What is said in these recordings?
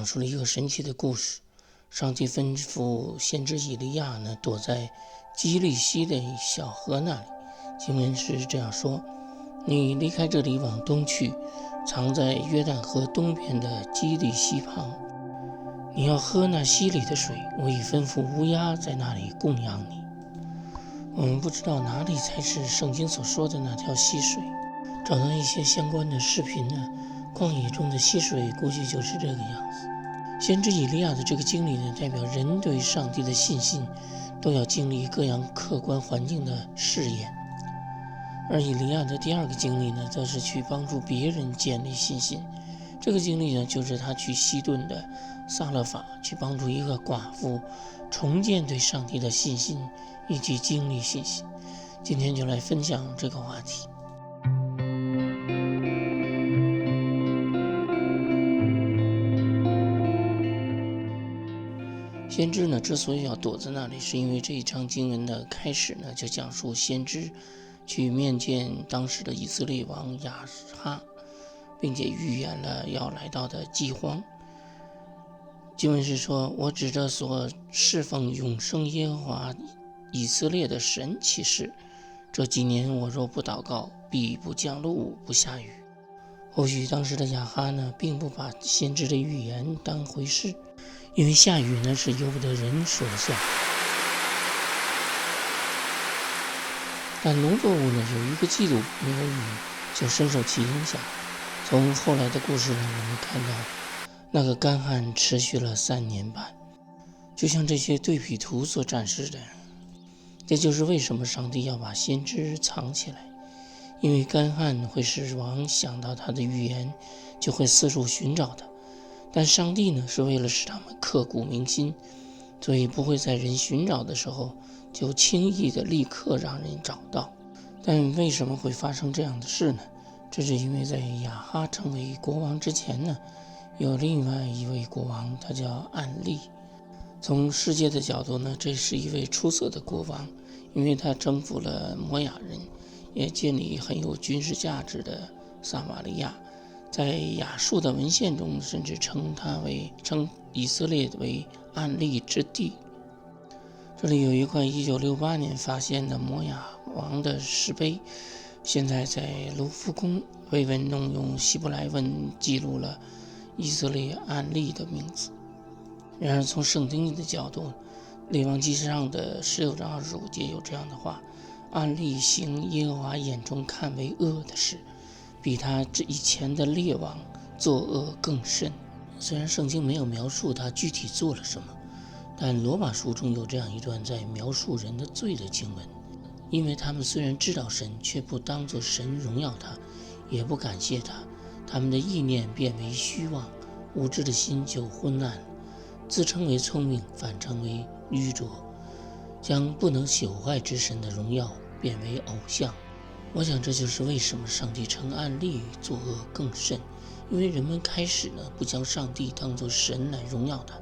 讲述了一个神奇的故事。上帝吩咐先知以利亚呢，躲在基利西的小河那里。经文是这样说：你离开这里往东去，藏在约旦河东边的基利西旁。你要喝那溪里的水，我已吩咐乌鸦在那里供养你。我们不知道哪里才是圣经所说的那条溪水，找到一些相关的视频呢，旷野中的溪水估计就是这个样子。先知以利亚的这个经历呢，代表人对上帝的信心都要经历各样客观环境的试验。而以利亚的第二个经历呢，则是去帮助别人建立信心。这个经历呢，就是他去西顿的撒勒法，去帮助一个寡妇重建对上帝的信心，以及经历信心。今天就来分享这个话题。先知呢，之所以要躲在那里，是因为这一章经文的开始呢，就讲述先知去面见当时的以色列王亚哈，并且预言了要来到的饥荒。经文是说：我指着所侍奉永生耶和华以色列的神起誓，这几年我若不祷告，必不降露，不下雨。或许当时的亚哈呢，并不把先知的预言当回事，因为下雨呢是由不得人说了算。但农作物呢，有一个季度没有雨，就深受其影响。从后来的故事呢，我们看到那个干旱持续了3年半，就像这些对比图所展示的。这就是为什么上帝要把先知藏起来，因为干旱会使王想到他的预言，就会四处寻找他。但上帝呢，是为了使他们刻骨铭心，所以不会在人寻找的时候就轻易的立刻让人找到。但为什么会发生这样的事呢？这是因为在亚哈成为国王之前呢，有另外一位国王，他叫暗利。从世界的角度呢，这是一位出色的国王，因为他征服了摩亚人，也建立很有军事价值的撒玛利亚。在亚述的文献中，甚至称以色列为暗利之地。这里有一块1968年发现的摩亚王的石碑，现在在卢浮宫碑文中用希伯来文记录了以色列暗利的名字。然而从圣经的角度，列王纪上的16章25节有这样的话：暗利行耶和华眼中看为恶的事，比他以前的列王作恶更甚。虽然圣经没有描述他具体做了什么，但罗马书中有这样一段在描述人的罪的经文：因为他们虽然知道神，却不当作神荣耀他，也不感谢他，他们的意念变为虚妄，无知的心就昏暗了，自称为聪明，反成为愚拙，将不能朽坏之神的荣耀变为偶像。我想这就是为什么上帝称暗利作恶更甚，因为人们开始呢，不将上帝当作神来荣耀他，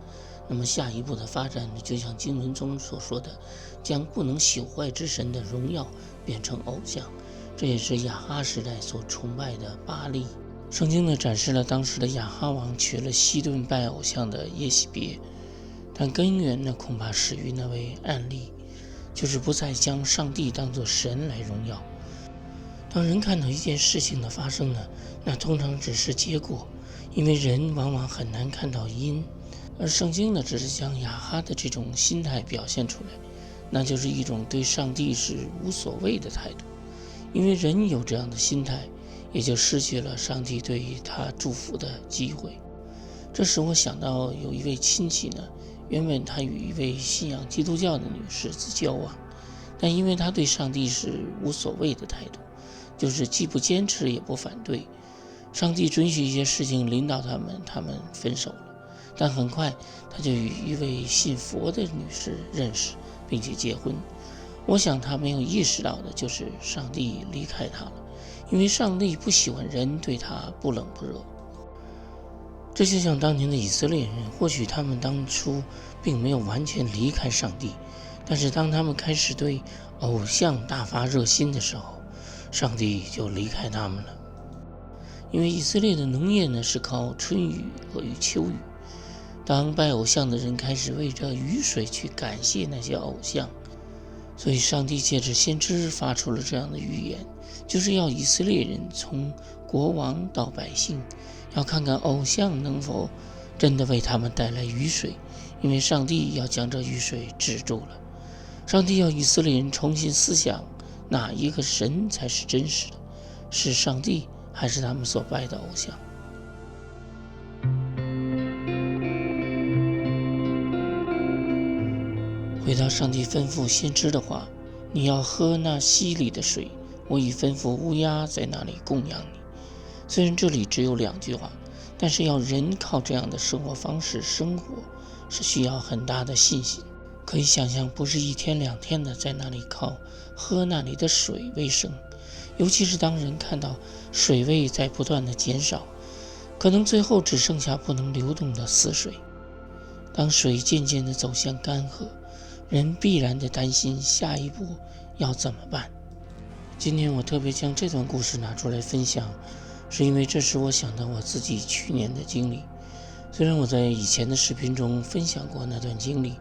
那么下一步的发展就像经文中所说的，将不能朽坏之神的荣耀变成偶像。这也是亚哈时代所崇拜的巴力。圣经呢，展示了当时的亚哈王娶了西顿拜偶像的耶洗别，但根源呢，恐怕始于那位暗利，就是不再将上帝当作神来荣耀。当人看到一件事情的发生呢，那通常只是结果，因为人往往很难看到因，而圣经呢，只是将亚哈的这种心态表现出来，那就是一种对上帝是无所谓的态度。因为人有这样的心态，也就失去了上帝对他祝福的机会。这使我想到有一位亲戚呢，原本他与一位信仰基督教的女士子交往，但因为他对上帝是无所谓的态度，就是既不坚持也不反对，上帝准许一些事情领导他们分手了。但很快他就与一位信佛的女士认识并且结婚。我想他没有意识到的就是上帝离开他了，因为上帝不喜欢人对他不冷不热。这就像当年的以色列人，或许他们当初并没有完全离开上帝，但是当他们开始对偶像大发热心的时候，上帝就离开他们了。因为以色列的农业呢，是靠春雨和秋雨，当拜偶像的人开始为着雨水去感谢那些偶像，所以上帝借着先知发出了这样的预言，就是要以色列人从国王到百姓，要看看偶像能否真的为他们带来雨水，因为上帝要将这雨水止住了。上帝要以色列人重新思想，哪一个神才是真实的，是上帝还是他们所拜的偶像。回到上帝吩咐先知的话，你要喝那溪里的水，我已吩咐乌鸦在那里供养你。虽然这里只有2句话，但是要人靠这样的生活方式生活，是需要很大的信心。可以想象，不是1天2天的在那里靠喝那里的水为生，尤其是当人看到水位在不断的减少，可能最后只剩下不能流动的死水。当水渐渐地走向干涸，人必然的担心下一步要怎么办。今天我特别将这段故事拿出来分享，是因为这使我想到我自己去年的经历。虽然我在以前的视频中分享过那段经历，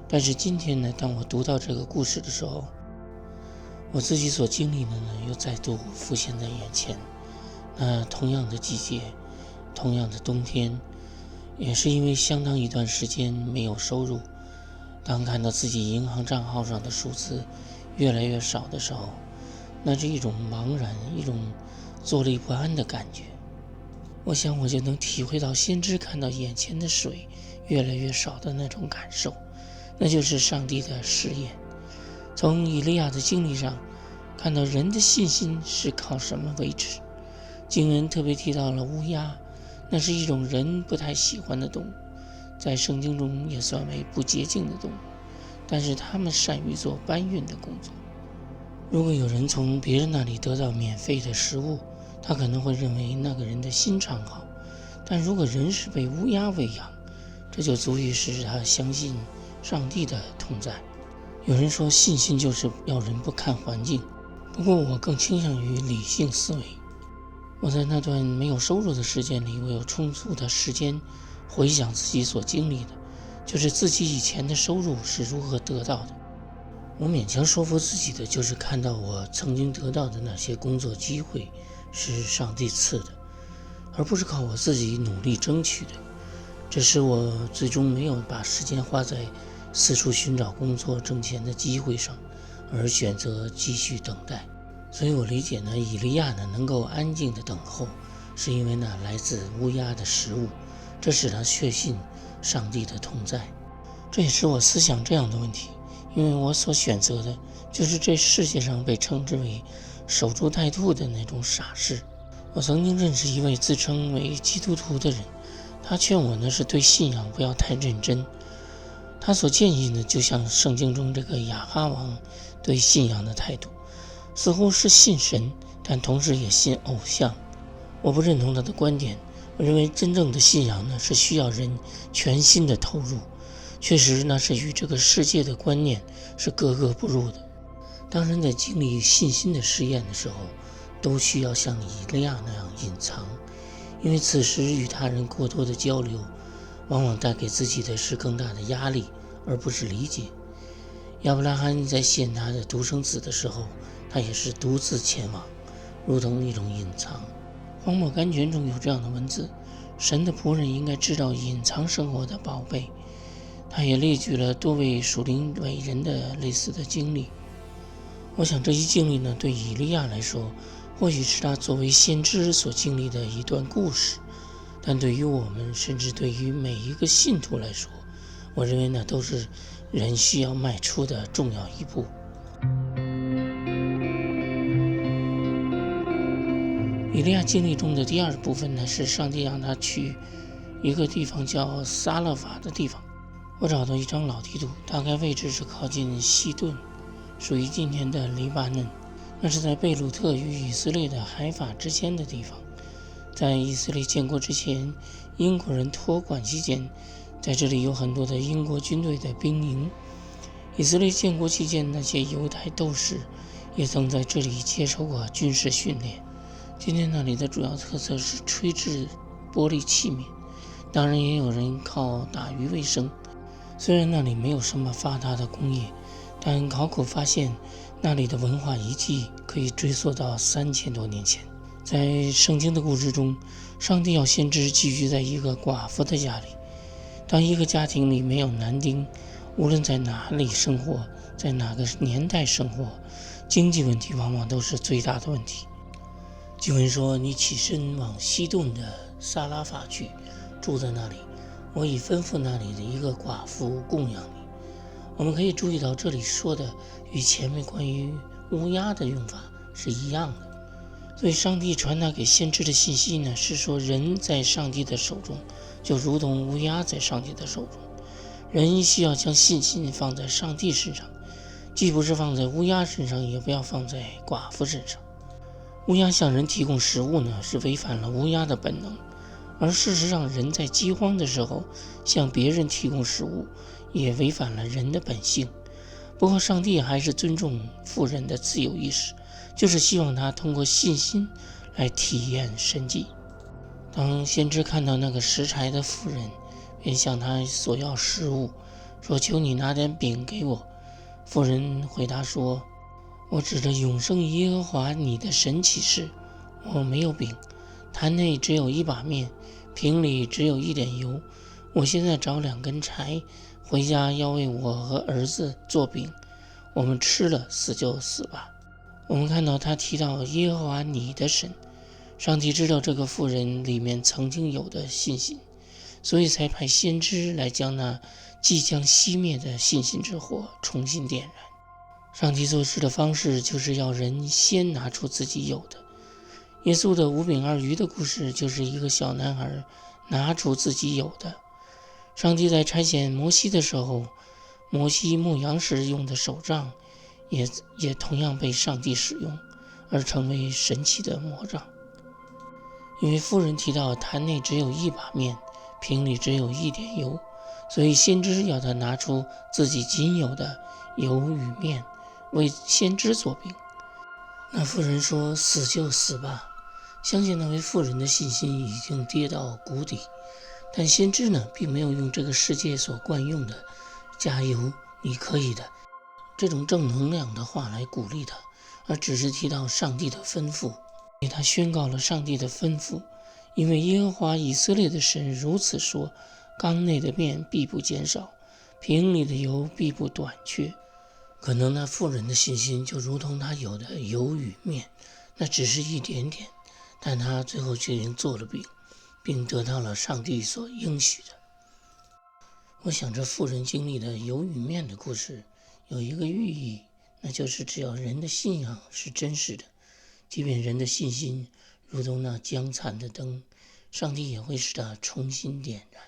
但是今天呢，当我读到这个故事的时候，我自己所经历的呢，又再度浮现在眼前。同样的季节，同样的冬天，也是因为相当一段时间没有收入，当看到自己银行账号上的数字越来越少的时候，那是一种茫然，一种坐立不安的感觉。我想我就能体会到先知看到眼前的水越来越少的那种感受，那就是上帝的试验。从以利亚的经历上看到人的信心是靠什么为止。经文特别提到了乌鸦，那是一种人不太喜欢的动物，在圣经中也算为不洁净的动物，但是他们善于做搬运的工作。如果有人从别人那里得到免费的食物，他可能会认为那个人的心肠好，但如果人是被乌鸦喂养，这就足以使他相信上帝的同在。有人说信心就是要人不看环境，不过我更倾向于理性思维。我在那段没有收入的时间里，我有充足的时间回想自己所经历的，就是自己以前的收入是如何得到的。我勉强说服自己的就是看到我曾经得到的那些工作机会是上帝赐的，而不是靠我自己努力争取的。这使我最终没有把时间花在四处寻找工作挣钱的机会上，而选择继续等待。所以我理解呢，以利亚呢能够安静的等候，是因为那来自乌鸦的食物，这使他确信上帝的同在。这也使我思想这样的问题，因为我所选择的就是这世界上被称之为守株待兔的那种傻事。我曾经认识一位自称为基督徒的人，他劝我呢是对信仰不要太认真。他所建议呢，就像圣经中这个亚哈王对信仰的态度，似乎是信神，但同时也信偶像。我不认同他的观点，我认为真正的信仰呢是需要人全心的投入，确实那是与这个世界的观念是格格不入的。当人在经历信心的试验的时候，都需要像以利亚那样隐藏，因为此时与他人过多的交流，往往带给自己的是更大的压力，而不是理解。亚伯拉罕在献他的独生子的时候，他也是独自前往，如同一种隐藏。荒漠甘泉中有这样的文字：神的仆人应该知道隐藏生活的宝贝。他也列举了多位属灵伟人的类似的经历。我想这一经历呢，对以利亚来说，或许是他作为先知所经历的一段故事，但对于我们，甚至对于每一个信徒来说，我认为那都是人需要迈出的重要一步。以利亚经历中的第二部分呢，是上帝让他去一个地方叫撒勒法的地方。我找到一张老地图，大概位置是靠近西顿，属于今天的黎巴嫩。那是在贝鲁特与以色列的海法之间的地方。在以色列建国之前，英国人托管期间，在这里有很多的英国军队的兵营。以色列建国期间，那些犹太斗士也曾在这里接受过军事训练。今天那里的主要特色是吹制玻璃器皿，当然也有人靠打鱼为生。虽然那里没有什么发达的工业，但考古发现那里的文化遗迹可以追溯到3000多年前。在圣经的故事中，上帝要先知寄居在一个寡妇的家里。当一个家庭里没有男丁，无论在哪里生活，在哪个年代生活，经济问题往往都是最大的问题。经文说，你起身往西顿的撒拉法去，住在那里，我已吩咐那里的一个寡妇供养你。我们可以注意到，这里说的与前面关于乌鸦的用法是一样的。所以上帝传达给先知的信息呢，是说人在上帝的手中，就如同乌鸦在上帝的手中。人需要将信心放在上帝身上，既不是放在乌鸦身上，也不要放在寡妇身上。乌鸦向人提供食物呢，是违反了乌鸦的本能，而事实上人在饥荒的时候向别人提供食物，也违反了人的本性。不过上帝还是尊重妇人的自由意识，就是希望他通过信心来体验神迹。当先知看到那个拾柴的妇人，便向他索要食物，说：求你拿点饼给我。妇人回答说：我指着永生耶和华你的神起誓，我没有饼，坛内只有一把面，瓶里只有一点油。我现在找2根柴，回家要为我和儿子做饼，我们吃了死就死吧。我们看到他提到耶和华你的神，上帝知道这个妇人里面曾经有的信心，所以才派先知来将那即将熄灭的信心之火重新点燃。上帝做事的方式就是要人先拿出自己有的。耶稣的5饼2鱼的故事就是一个小男孩拿出自己有的。上帝在差遣摩西的时候，摩西牧羊时用的手杖也同样被上帝使用，而成为神奇的魔杖。因为妇人提到坛内只有一把面，瓶里只有一点油，所以先知要他拿出自己仅有的油与面，为先知做饼。那妇人说：死就死吧。相信那位妇人的信心已经跌到谷底，但先知呢，并没有用这个世界所惯用的加油，你可以的这种正能量的话来鼓励他，而只是提到上帝的吩咐。给他宣告了上帝的吩咐，因为耶和华以色列的神如此说：缸内的面必不减少，瓶里的油必不短缺。可能那妇人的信心就如同他有的油与面，那只是一点点，但他最后决定做了饼，并得到了上帝所应许的。我想这妇人经历的油与面的故事有一个寓意，那就是只要人的信仰是真实的，即便人的信心如同那将残的灯，上帝也会使它重新点燃。